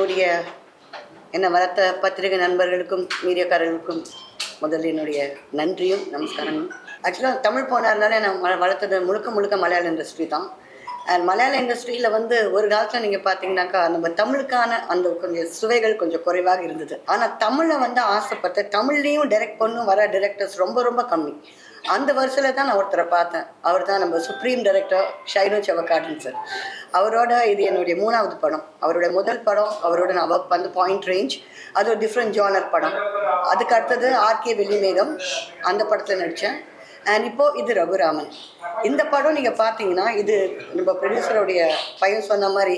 என்னுடைய என்னை வளர்த்த பத்திரிகை நண்பர்களுக்கும் மீடியாக்காரர்களுக்கும் முதல்ல என்னுடைய நன்றியும் நமஸ்காரங்களும். ஆக்சுவலாக தமிழ் போனார்னாலே நான் வளர்த்தது முழுக்க மலையாள இண்டஸ்ட்ரி தான். அண்ட் மலையாள இண்டஸ்ட்ரியில் ஒரு காலத்தில் நீங்கள் பார்த்தீங்கன்னாக்கா நம்ம தமிழுக்கான அந்த கொஞ்சம் சுவைகள் கொஞ்சம் குறைவாக இருந்தது. ஆனால் தமிழை ஆசைப்பட்ட தமிழ்லேயும் டைரக்ட் பண்ணும் வர டைரக்டர்ஸ் ரொம்ப கம்மி. அந்த வருஷத்தில் தான் நான் ஒருத்தரை பார்த்தேன். அவர் தான் நம்ம சுப்ரீம் டைரக்டர் ஷைனு செவக்காட்டன் சார். அவரோட இது என்னுடைய 3வது படம். அவருடைய முதல் படம் அவரோட நான் ஒர்க் பண்ண பாயிண்ட் ரேஞ்ச், அது ஒரு டிஃப்ரெண்ட் ஜானர் படம். அதுக்கு அடுத்தது ஆர்கே வெள்ளிமேகம், அந்த படத்தில் நடித்தேன். அண்ட் இப்போது இது ரகுராமன். இந்த படம் நீங்கள் பார்த்தீங்கன்னா இது நம்ம ப்ரொடியூசருடைய பையன் சொன்ன மாதிரி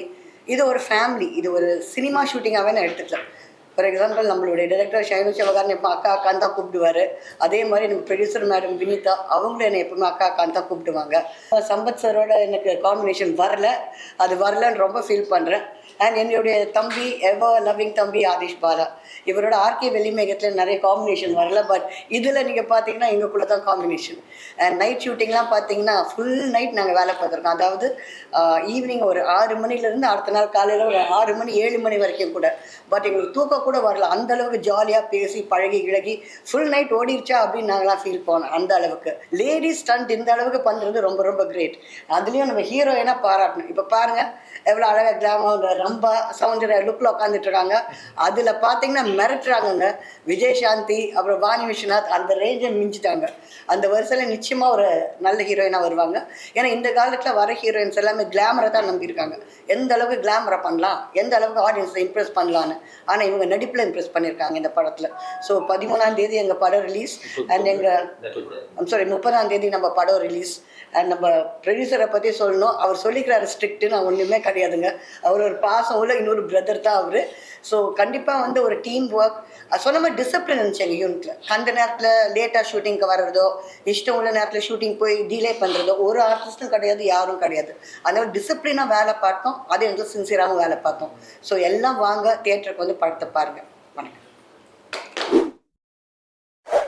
இது ஒரு ஃபேமிலி, இது ஒரு சினிமா ஷூட்டிங்காகவே நான் எடுத்துக்கலாம். ஃபார் எக்ஸாம்பிள் நம்மளுடைய டைரக்டர் ஷைனு செவகாரன் எப்போ அக்கா அக்கான்னு தான் கூப்பிடுவார். அதே மாதிரி நம்ம ப்ரொடியூசர் மேடம் வினிதா அவங்களும் என்னை எப்பவுமே அக்கா அக்கான்னு தான் கூப்பிடுவாங்க. சம்பத் சாரோட எனக்கு காம்பினேஷன் அது வரலன்னு ரொம்ப ஃபீல் பண்ணுறேன். அண்ட் என்னுடைய தம்பி எவர் லவ்விங் தம்பி ஆதிஷ் பாலா, இவரோட ஆர்கே வெள்ளிமேகத்தில் நிறைய காம்பினேஷன் வரல. பட் இதில் நீங்கள் பார்த்தீங்கன்னா எங்களுக்குள்ளே தான் காம்பினேஷன். அண்ட் நைட் ஷூட்டிங்லாம் பார்த்தீங்கன்னா ஃபுல் நைட் நாங்கள் வேலை பார்த்துருக்கோம். அதாவது ஈவினிங் ஒரு 6 மணிலேருந்து அடுத்த நாள் காலையில் ஒரு 6 மணி 7 மணி வரைக்கும் கூட. பட் எங்களுக்கு தூக்கம் கூட வரல. அந்தளவுக்கு ஜாலியாக பேசி பழகி கிழகி ஃபுல் நைட் ஓடிடுச்சா அப்படின்னு நாங்களாம் ஃபீல் பண்ணோம். அந்த அளவுக்கு லேடிஸ் ஸ்டண்ட் இந்த அளவுக்கு பண்ணுறது ரொம்ப கிரேட். அதுலேயும் நம்ம ஹீரோயினாக பாராட்டணும். இப்போ பாருங்கள் எவ்வளோ அழகாக கிராமம் ரம்பா சௌந்தர்யா லுக்கில் உட்காந்துட்ருக்காங்க. அதில் பார்த்தீங்கன்னா மிரட்டுறாங்கங்க. விஜயசாந்தி அப்புறம் வாணி விஸ்வநாத் அந்த ரேஞ்சை மிஞ்சிட்டாங்க. அந்த வருஷத்தில் நிச்சயமாக ஒரு நல்ல ஹீரோயினாக வருவாங்க. ஏன்னா இந்த காலத்தில் வர ஹீரோயின்ஸ் எல்லாமே கிளாமரை தான் நம்பியிருக்காங்க. எந்த அளவுக்கு கிளாமரை பண்ணலாம், எந்த அளவுக்கு ஆடியன்ஸை இம்ப்ரெஸ் பண்ணலான்னு. ஆனால் இவங்க நடிப்பில் இம்ப்ரெஸ் பண்ணியிருக்காங்க இந்த படத்தில். ஸோ 13ஆம் தேதி எங்கள் படம் ரிலீஸ். அண்ட் 30ஆம் தேதி நம்ம படம் ரிலீஸ். அண்ட் நம்ம ப்ரொடியூசரை பற்றி சொல்லணும். அவர் சொல்லிக்கிறாரு ஸ்ட்ரிக்ட்டு, நான் ஒன்றுமே கிடையாதுங்க. அவர் ஒரு பாசம் உள்ள இன்னொரு பிரதர் தான் அவர். ஸோ கண்டிப்பாக ஒரு டீம் ஒர்க் சொன்ன மாதிரி டிசிப்ளின் இருந்துச்சு எங்கள் யூனிட்டில். அந்த நேரத்தில் லேட்டாக ஷூட்டிங்க்கு வர்றதோ, இஷ்டம் உள்ள நேரத்தில் ஷூட்டிங் போய் டிலே பண்ணுறதோ ஒரு ஆர்டிஸ்ட்டும் கிடையாது, யாரும் கிடையாது. அதனால டிசிப்ளினாக வேலை பார்த்தோம், அதே வந்து சின்சியராகவும் வேலை பார்த்தோம். ஸோ எல்லாம் வாங்க தியேட்டருக்கு படத்தை பாருங்கள்.